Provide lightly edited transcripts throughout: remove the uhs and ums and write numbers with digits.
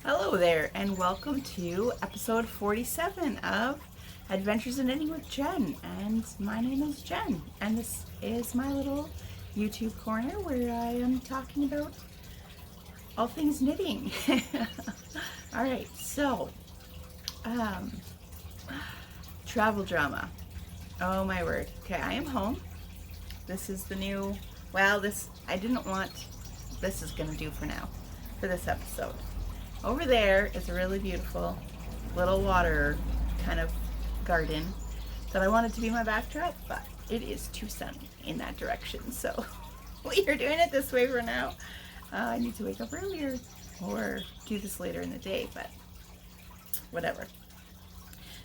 Hello there, and welcome to episode 47 of Adventures in Knitting with Jen. And my name is Jen, and this is my little YouTube corner where I am talking about all things knitting. Alright, so, travel drama. Oh my word. Okay, I am home. This is the new, this is going to do for now, for this episode. Over there is a really beautiful little water kind of garden that I wanted to be my backdrop, but it is too sunny in that direction, so we are doing it this way for now. I need to wake up earlier or do this later in the day, but whatever.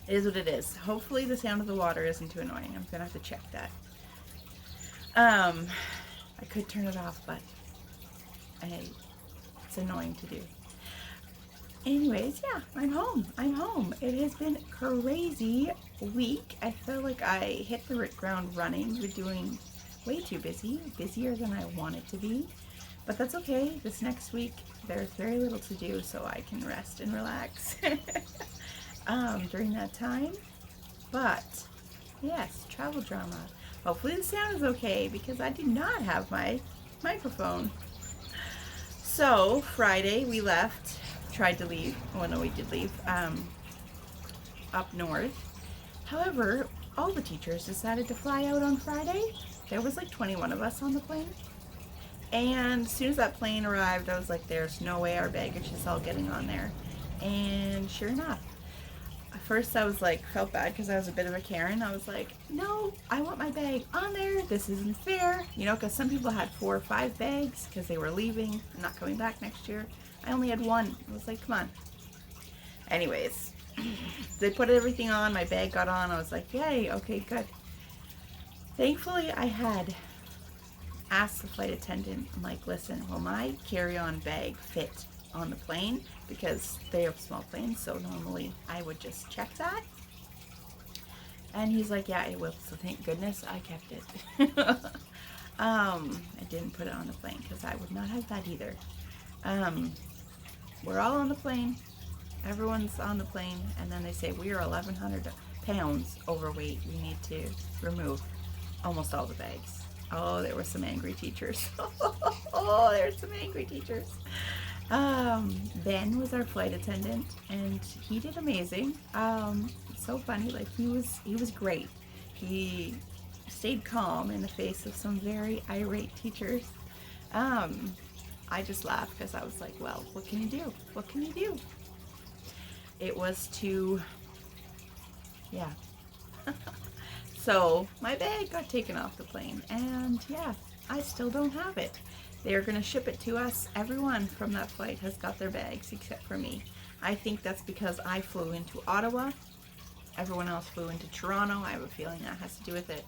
It is what it is. Hopefully the sound of the water isn't too annoying. I'm gonna have to check that. I could turn it off, but it's annoying to do. Anyways, yeah, I'm home. It has been a crazy week. I feel like I hit the ground running. We're doing way too busier than I wanted to be, but that's okay. This next week, there's very little to do, so I can rest and relax during that time. But yes, travel drama. Hopefully the sound is okay because I do not have my microphone. So Friday we left. Tried to leave. Oh no, we did leave. Up north. However, all the teachers decided to fly out on Friday. There was like 21 of us on the plane. And as soon as that plane arrived, I was like, there's no way our baggage is all getting on there. And sure enough. At first I was like, felt bad because I was a bit of a Karen. I was like, no, I want my bag on there. This isn't fair. You know, because some people had 4 or 5 bags because they were leaving and not coming back next year. I only had 1. I was like, come on. Anyways, they put everything on. My bag got on. I was like, yay, okay, good. Thankfully, I had asked the flight attendant, I'm like, listen, will my carry-on bag fit on the plane? Because they have small planes, so normally I would just check that. And he's like, yeah, it will. So thank goodness I kept it. I didn't put it on the plane because I would not have that either. We're all on the plane. Everyone's on the plane, and then they say we are 1,100 pounds overweight. We need to remove almost all the bags. Oh, there were some angry teachers. Oh, there were some angry teachers. Ben was our flight attendant, and he did amazing. It's so funny. Like he was great. He stayed calm in the face of some very irate teachers. I just laughed because I was like, well, what can you do? What can you do? It was yeah. So my bag got taken off the plane, and yeah, I still don't have it. They're going to ship it to us. Everyone from that flight has got their bags except for me. I think that's because I flew into Ottawa. Everyone else flew into Toronto. I have a feeling that has to do with it.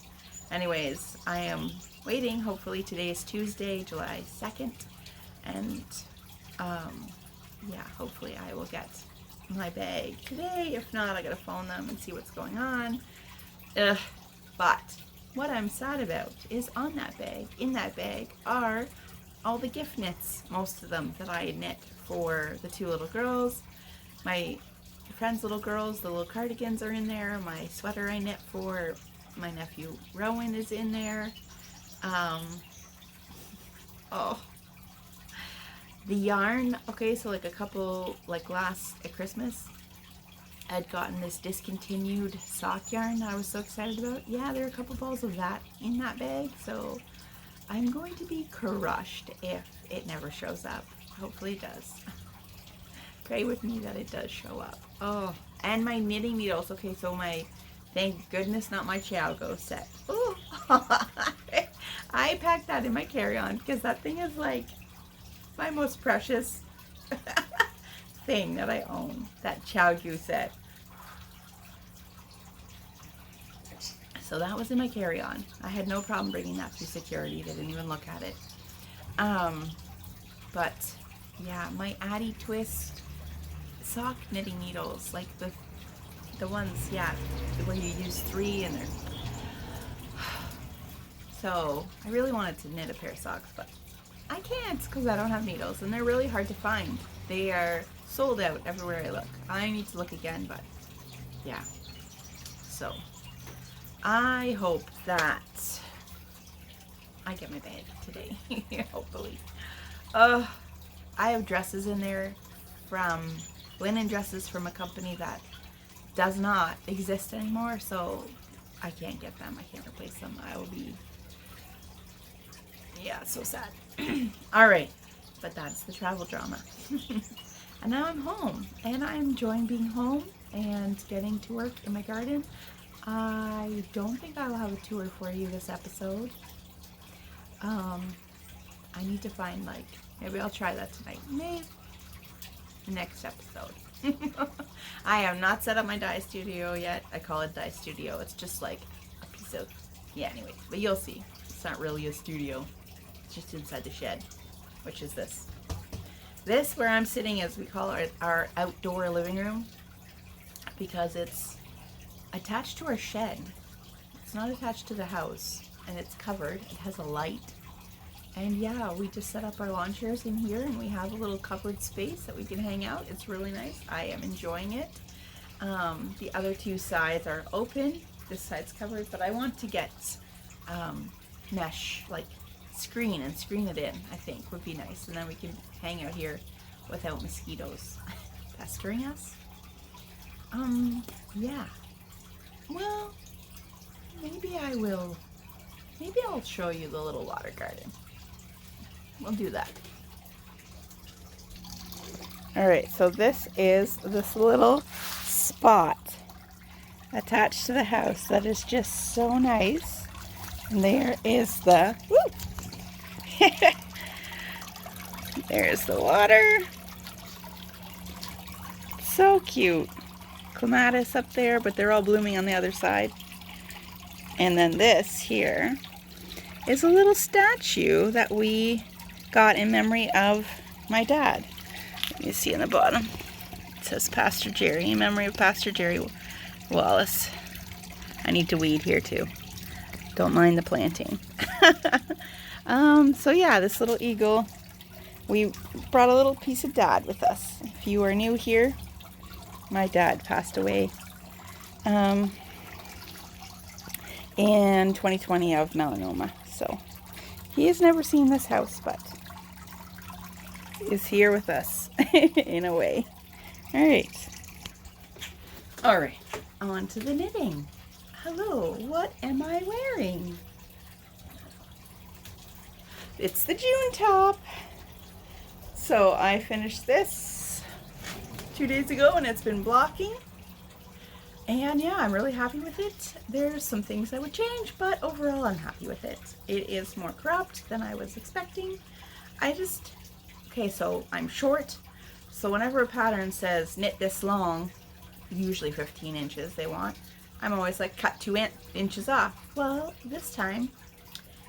Anyways, I am waiting. Hopefully today is Tuesday, July 2nd. And, yeah, hopefully I will get my bag today. If not, I gotta phone them and see what's going on. But what I'm sad about is in that bag are all the gift knits, most of them that I knit for the 2 little girls. My friend's little girls, the little cardigans are in there. My sweater I knit for my nephew Rowan is in there. The yarn, okay, so like a couple, like at Christmas, I'd gotten this discontinued sock yarn that I was so excited about. Yeah, there are a couple balls of that in that bag, so I'm going to be crushed if it never shows up. Hopefully it does. Pray with me that it does show up. Oh, and my knitting needles. Okay, so thank goodness not my Chiago set. Oh, I packed that in my carry-on because that thing is like my most precious thing that I own, that Chiago set. So that was in my carry-on. I had no problem bringing that through security. They didn't even look at it. But yeah, my Addy Twist sock knitting needles, like the ones, yeah, where you use 3 and they're. So I really wanted to knit a pair of socks, but I can't because I don't have needles, and they're really hard to find. They are sold out everywhere I look. I need to look again, but yeah. So I hope that I get my bag today. Hopefully. I have dresses in there from linen dresses from a company that does not exist anymore, so I can't get them. I can't replace them. I will be, yeah, so sad. All right, but that's the travel drama. And now I'm home, and I'm enjoying being home and getting to work in my garden. I don't think I will have a tour for you this episode. I need to find, like, maybe I'll try that tonight. Maybe next episode. I have not set up my dye studio yet. I call it dye studio. It's just like a piece of, yeah, anyway, but you'll see. It's not really a studio. It's just inside the shed, which is this. This, where I'm sitting, is, we call it our outdoor living room, because it's attached to our shed. It's not attached to the house, and it's covered. It has a light. And yeah, we just set up our lawn chairs in here, and we have a little covered space that we can hang out. It's really nice. I am enjoying it. The other two sides are open. This side's covered, but I want to get mesh, like screen it in, I think would be nice. And then we can hang out here without mosquitoes pestering us. Yeah. Well, maybe I'll show you the little water garden. We'll do that. All right, so this is this little spot attached to the house that is just so nice. And there is the, there's the water. So cute. Clematis up there, but they're all blooming on the other side. And then this here is a little statue that we got in memory of my dad. You see in the bottom, it says Pastor Jerry, in memory of Pastor Jerry Wallace. I need to weed here too. Don't mind the planting. So yeah, this little eagle, we brought a little piece of dad with us. If you are new here, my dad passed away in 2020 of melanoma. So he has never seen this house, but is here with us in a way. All right, on to the knitting. Hello, what am I wearing? It's the June top. So I finished this 2 days ago, and it's been blocking. And yeah, I'm really happy with it. There's some things I would change, but overall I'm happy with it. It is more cropped than I was expecting. Okay, so I'm short. So whenever a pattern says knit this long, usually 15 inches they want, I'm always like, cut 2 inches off. Well, this time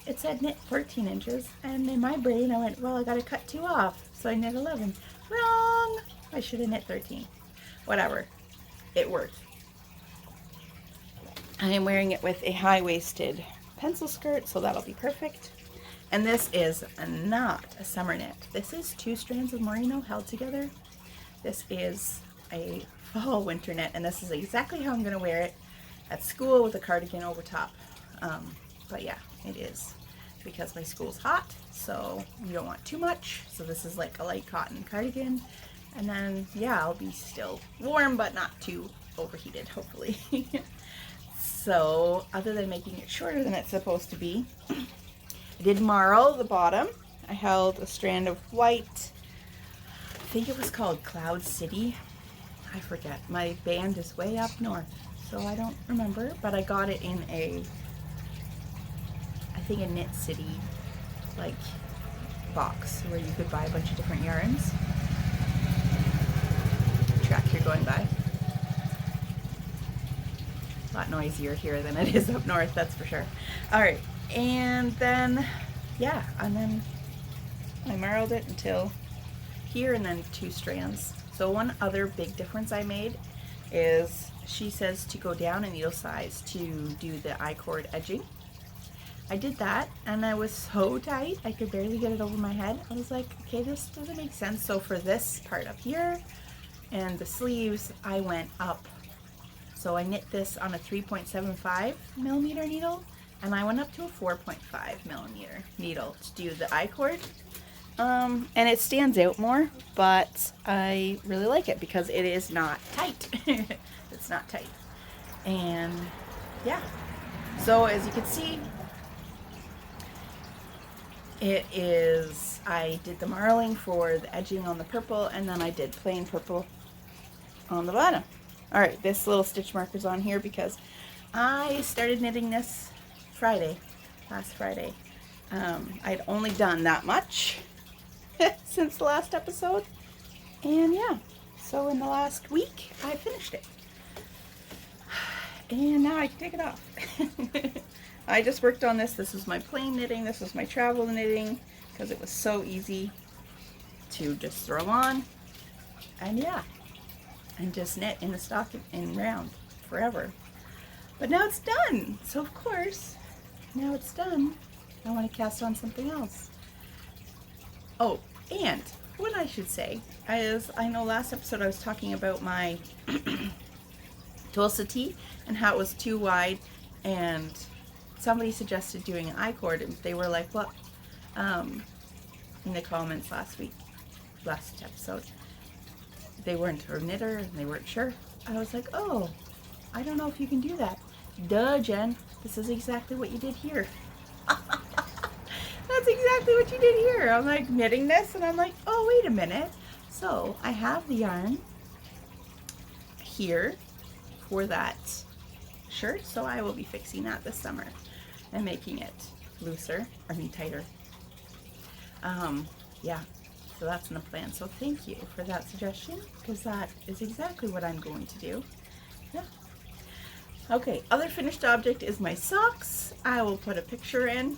it said knit 13 inches, and in my brain I went, well, I gotta cut 2 off. So I knit 11. Wrong! I should have knit 13. Whatever. It worked. I am wearing it with a high-waisted pencil skirt, so that'll be perfect. And this is not a summer knit. This is 2 strands of merino held together. This is a fall winter knit, and this is exactly how I'm going to wear it at school with a cardigan over top. But yeah, it is because my school's hot, so you don't want too much. So this is like a light cotton cardigan. And then, yeah, I'll be still warm, but not too overheated, hopefully. So, other than making it shorter than it's supposed to be, I did marl the bottom. I held a strand of white. I think it was called Cloud City. I forget. My band is way up north, so I don't remember. But I got it in a Knit City, like, box where you could buy a bunch of different yarns. Tractor going by. A lot noisier here than it is up north, that's for sure. Alright, and then, yeah, and then I marled it until here, and then 2 strands. So one other big difference I made is she says to go down a needle size to do the I-cord edging. I did that, and I was so tight I could barely get it over my head. I was like, okay, this doesn't make sense. So for this part up here, And the sleeves, I went up. So I knit this on a 3.75 millimeter needle, and I went up to a 4.5 millimeter needle to do the I-cord. And it stands out more, but I really like it because it is not tight. It's not tight. And yeah, so as you can see, it is, I did the marling for the edging on the purple, and then I did plain purple on the bottom. All right, this little stitch marker's on here because I started knitting this last Friday. I'd only done that much since the last episode, and yeah, so in the last week I finished it, and now I can take it off. I just worked on this. This was my plain knitting, this was my travel knitting, because it was so easy to just throw on, and yeah, and just knit in the stocking and round forever. But now it's done, so of course, now it's done, I want to cast on something else. Oh, and what I should say is, I know last episode I was talking about my Tulsa tee and how it was too wide, and somebody suggested doing an I-cord, and they were like, what? In the comments last episode, they weren't a knitter and they weren't sure. I was like, oh, I don't know if you can do that. Duh, Jen, this is exactly what you did here. That's exactly what you did here. I'm like knitting this, and I'm like, oh, wait a minute. So I have the yarn here for that shirt, so I will be fixing that this summer and making it tighter. Yeah, so that's in the plan. So thank you for that suggestion, because that is exactly what I'm going to do. Yeah. Okay, other finished object is my socks. I will put a picture in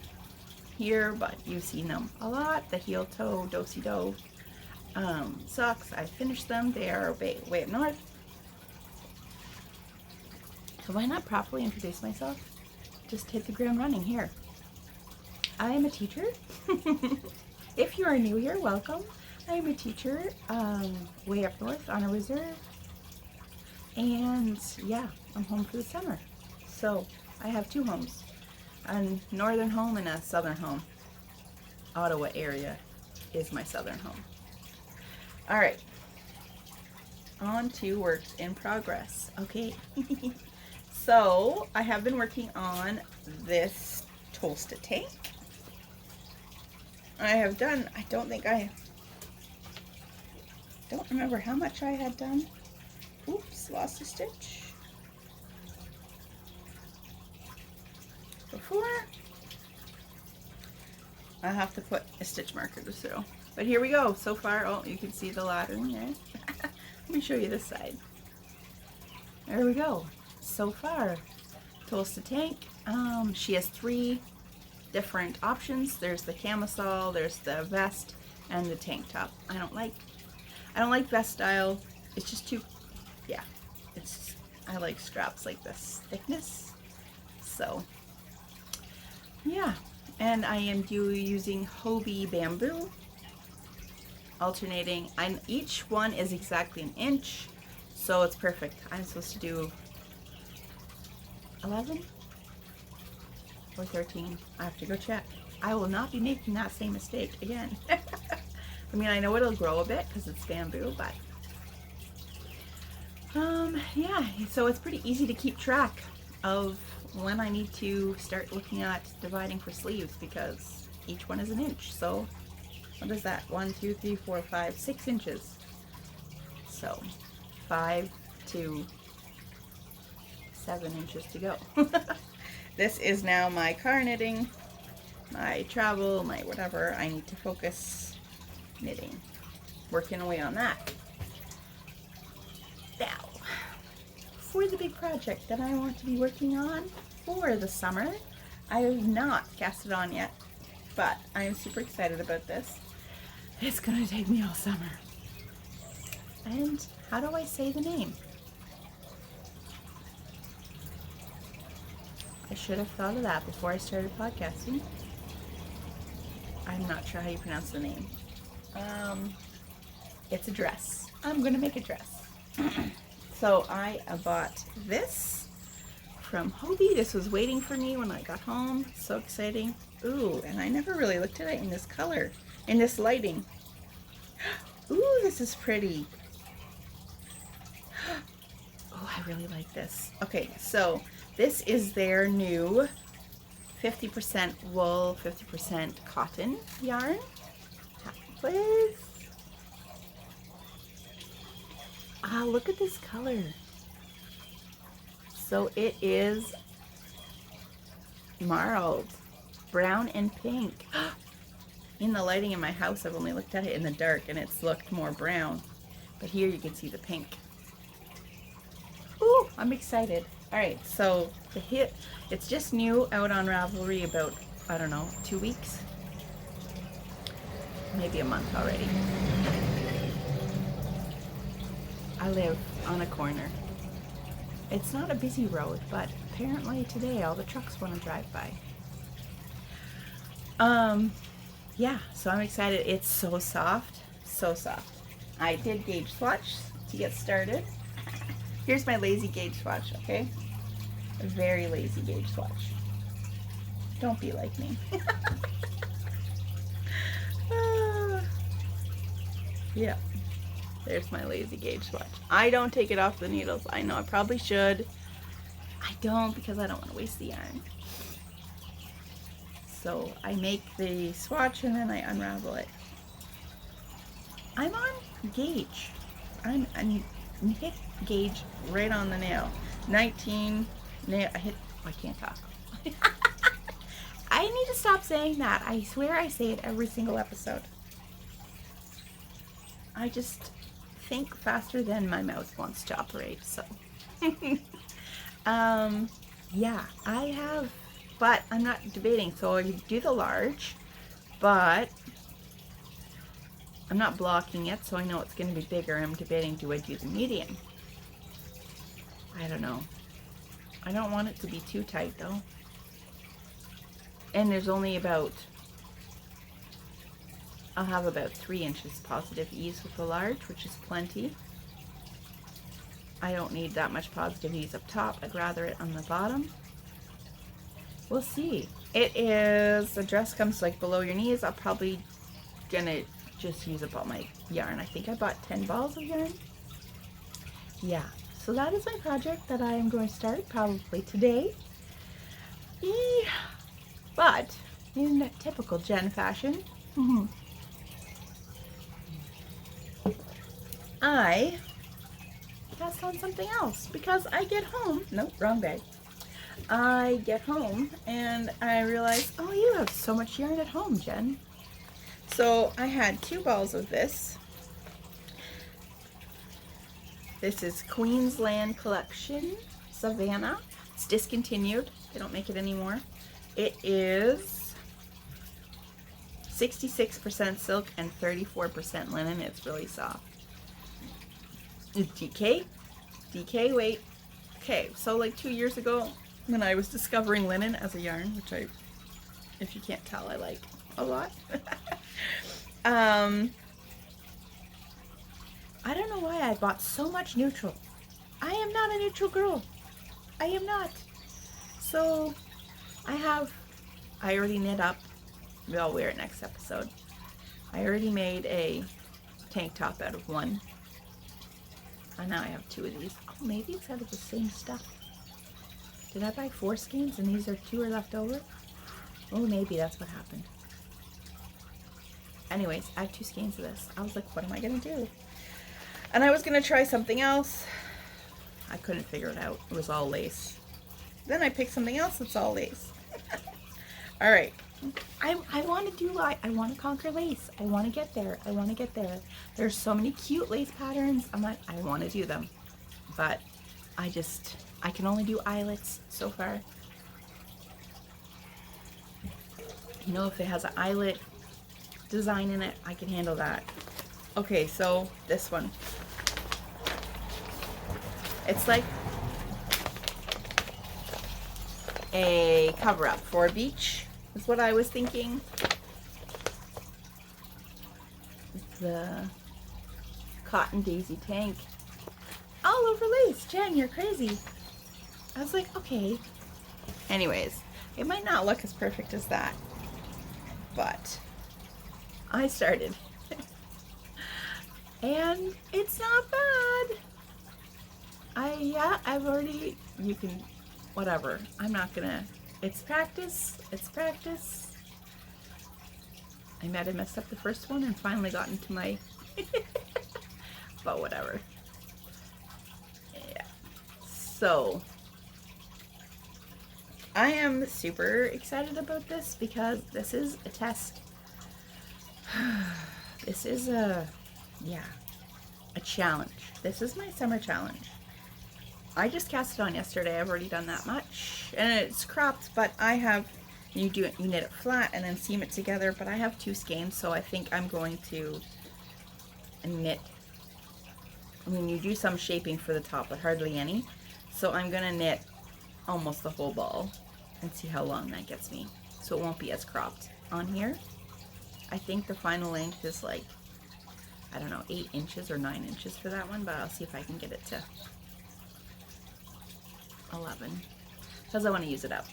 here, but you've seen them a lot. The heel toe do-si-do socks. I finished them. They are way up north. Have I not properly introduced myself? Just hit the ground running here. I am a teacher. If you are new here, welcome. I am a teacher way up north on a reserve. And yeah, I'm home for the summer. So I have two homes. A northern home and a southern home. Ottawa area is my southern home. All right. On to works in progress. Okay. So I have been working on this toasted tank. I don't remember how much I had done. Oops, lost a stitch. Before, I have to put a stitch marker to sew. But here we go. So far, oh, you can see the ladder in there. Let me show you this side. There we go. So far, toasted tank. She has 3 different options. There's the camisole, there's the vest, and the tank top. I don't like vest style. It's just too, yeah. I like straps like this thickness. So, yeah. And I am using Hobie bamboo, alternating. Each one is exactly an inch, so it's perfect. I'm supposed to do 11 or 13. I have to go check. I will not be making that same mistake again. I mean, I know it'll grow a bit because it's bamboo, but yeah, so it's pretty easy to keep track of when I need to start looking at dividing for sleeves, because each one is an inch. So what is that? 1, 2, 3, 4, 5, 6 inches. So 5 to 7 inches to go. This is now my car knitting, my travel, my whatever. I need to focus knitting, working away on that. Now, for the big project that I want to be working on for the summer, I have not cast it on yet, but I am super excited about this. It's gonna take me all summer. And how do I say the name? I should have thought of that before I started podcasting. I'm not sure how you pronounce the name. It's a dress. I'm gonna make a dress. So I bought this from Hobie. This was waiting for me when I got home. So exciting. Ooh, and I never really looked at it in this color, in this lighting. Ooh, this is pretty. Oh, I really like this. Okay, so this is their new 50% wool, 50% cotton yarn. Please. Ah, look at this color. So it is marled, brown and pink. In the lighting in my house, I've only looked at it in the dark and it's looked more brown. But here you can see the pink. Ooh, I'm excited. All right, so the hit, it's just new out on Ravelry about, I don't know, 2 weeks. Maybe a month already. I live on a corner. It's not a busy road, but apparently today all the trucks want to drive by. Yeah, so I'm excited. It's so soft, so soft. I did gauge swatch to get started. Here's my lazy gauge swatch, okay? A very lazy gauge swatch. Don't be like me. Yeah, there's my lazy gauge swatch. I don't take it off the needles. I know I probably should. I don't because I don't want to waste the yarn. So I make the swatch and then I unravel it. I'm on gauge. I'm hit gauge right on the nail. 19 nail. I can't talk. I need to stop saying that. I swear I say it every single episode. I just think faster than my mouth wants to operate, so. Yeah, I have, but I'm not debating. So I do the large, but I'm not blocking it, so I know it's going to be bigger. I'm debating, do I do the medium? I don't know. I don't want it to be too tight, though. And there's only about, I'll have about 3 inches positive ease with the large, which is plenty. I don't need that much positive ease up top. I'd rather it on the bottom. We'll see. It is, the dress comes like below your knees. I'm probably gonna just use up all my yarn. I think I bought 10 balls of yarn. Yeah, so that is my project that I am going to start probably today. But in typical Jenn fashion, I passed on something else because I get home. Nope, wrong bag. I get home and I realize, oh, you have so much yarn at home, Jenn. So I had 2 balls of this. This is Queensland Collection Savannah. It's discontinued. They don't make it anymore. It is 66% silk and 34% linen. It's really soft. It's DK weight. Okay, so like 2 years ago when I was discovering linen as a yarn, which I, if you can't tell, I like a lot. I don't know why I bought so much neutral. I am not a neutral girl. I am not. So I already knit up. I'll wear it next episode. I already made a tank top out of one. And now I have 2 of these. Oh, maybe it's out of the same stuff. Did I buy 4 skeins and these are 2 are left over? Oh, maybe that's what happened. Anyways, I have 2 skeins of this. I was like, what am I going to do? And I was going to try something else. I couldn't figure it out. It was all lace. Then I picked something else that's all lace. All right. I want to do, I want to conquer lace. I want to get there. I want to get there. There's so many cute lace patterns. I'm like, I want to do them. But I can only do eyelets so far. You know, if it has an eyelet design in it, I can handle that. Okay, so this one. It's like a cover-up for a beach, is what I was thinking. cotton daisy tank. All over lace. Jen, you're crazy. I was like, okay. Anyways, it might not look as perfect as that, but I started. And it's not bad. I've already, you can, whatever. I'm not gonna, it's practice. It's practice. I might have messed up the first one and finally got into my, but whatever. Yeah. So, I am super excited about this because this is a test. This is a challenge. This is my summer challenge. I just cast it on yesterday. I've already done that much. And it's cropped, but I have, you knit it flat and then seam it together, but I have 2 skeins, so I think I'm going to knit. I mean, you do some shaping for the top, but hardly any. So I'm gonna knit almost the whole ball and see how long that gets me. So it won't be as cropped on here. I think the final length is like, I don't know, 8 inches or 9 inches for that one, but I'll see if I can get it to 11 because I want to use it up.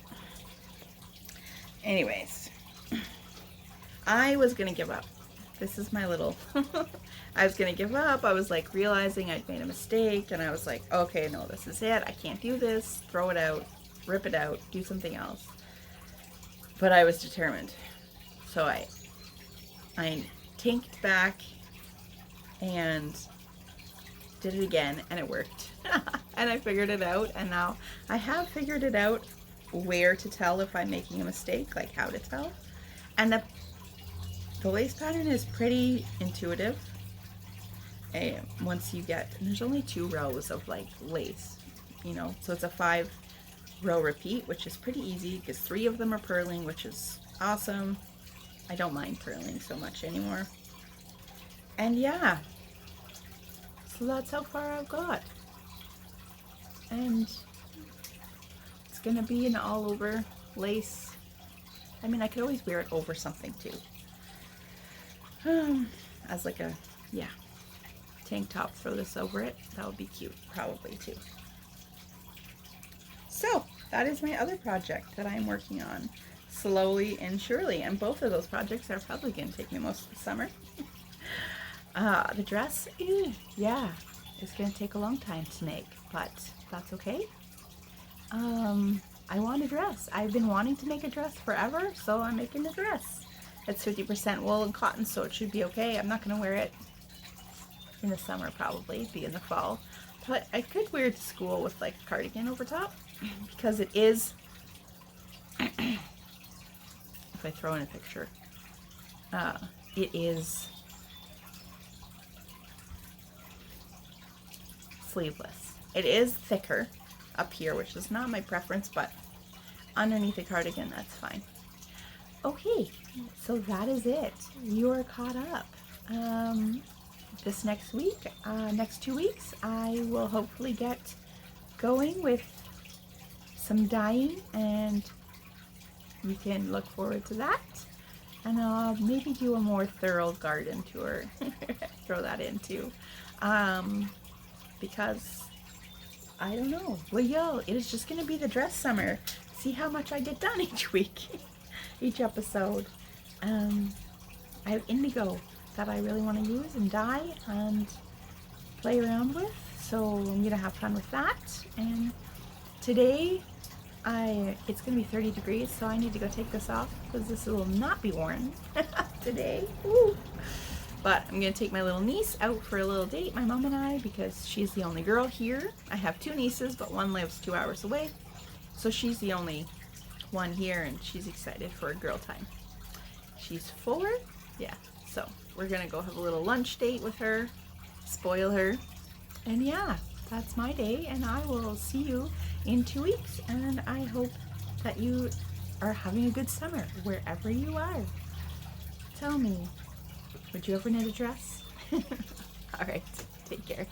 Anyways, I was gonna give up. This is my little I was gonna give up. I was like realizing I'd made a mistake, and I was like, okay, no, this is it. I can't do this. Throw it out, rip it out, do something else. But I was determined. So I tanked back and did it again, and it worked. And I figured it out, and now I have figured it out where to tell if I'm making a mistake, like how to tell. And the lace pattern is pretty intuitive. Once you get, and there's only 2 rows of like lace, you know, so it's a 5-row repeat, which is pretty easy because 3 of them are purling, which is awesome. I don't mind purling so much anymore. And yeah, so that's how far I've got. And it's gonna be an all over lace. I mean, I could always wear it over something too. As like a, yeah, tank top, throw this over it. That would be cute, probably too. So that is my other project that I'm working on slowly and surely. And both of those projects are probably going to take me most of the summer. The dress, yeah, it's going to take a long time to make, but that's okay. I want a dress. I've been wanting to make a dress forever, so I'm making a dress. It's 50% wool and cotton, so it should be okay. I'm not going to wear it in the summer, probably, be in the fall. But I could wear it to school with like a cardigan over top, because it is, if I throw in a picture, it is sleeveless. It is thicker up here, which is not my preference, but underneath the cardigan, that's fine. Okay, so that is it. You are caught up. This next week, next 2 weeks, I will hopefully get going with some dyeing, and we can look forward to that. And I'll maybe do a more thorough garden tour. Throw that in too. Because I don't know. Well, yo, it is just going to be the dress summer. See how much I get done each week, each episode. I have indigo that I really want to use and dye and play around with. So I'm going to have fun with that. And today, it's going to be 30 degrees, so I need to go take this off because this will not be worn today. Woo. But I'm going to take my little niece out for a little date, my mom and I, because she's the only girl here. I have 2 nieces, but one lives 2 hours away. So she's the only one here, and she's excited for a girl time. She's 4, yeah. So we're going to go have a little lunch date with her, spoil her. And yeah, that's my day, and I will see you in 2 weeks. And I hope that you are having a good summer wherever you are. Tell me, would you ever knit a dress? All right, take care.